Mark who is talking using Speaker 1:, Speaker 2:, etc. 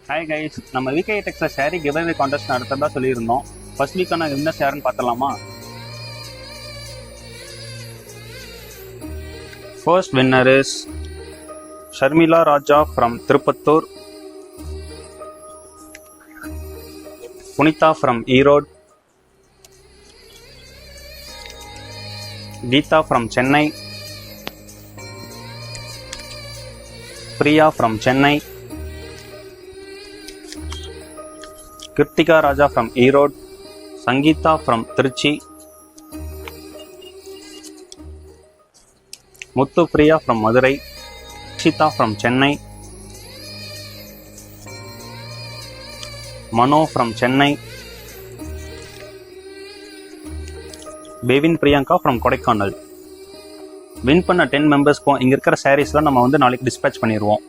Speaker 1: Hi guys, நம்ம VK டெக்ஸில் ஷேரி கிவ்அவே கான்டெஸ்ட் நடத்துறதா சொல்லியிருந்தோம். ஃபர்ஸ்ட் வீக்கான வின்னர்ஸ் யாருன்னு பார்த்தலாமா? First winner is Sharmila Raja from Tirupattur, Punitha from Erode, Geetha from Chennai, Priya from Chennai, Kiruthika Raja from Erode, Sangeetha from Trichy, Muthu Priya from Madurai, Shitha from Chennai, Mano from Chennai, Bevin Priyanka from Kodaikanal. Win பண்ண 10 மெம்பர்ஸ்க்கும் இங்கே இருக்கிற சாரீஸ்லாம் நம்ம நாளைக்கு டிஸ்பேச் பண்ணிடுவோம்.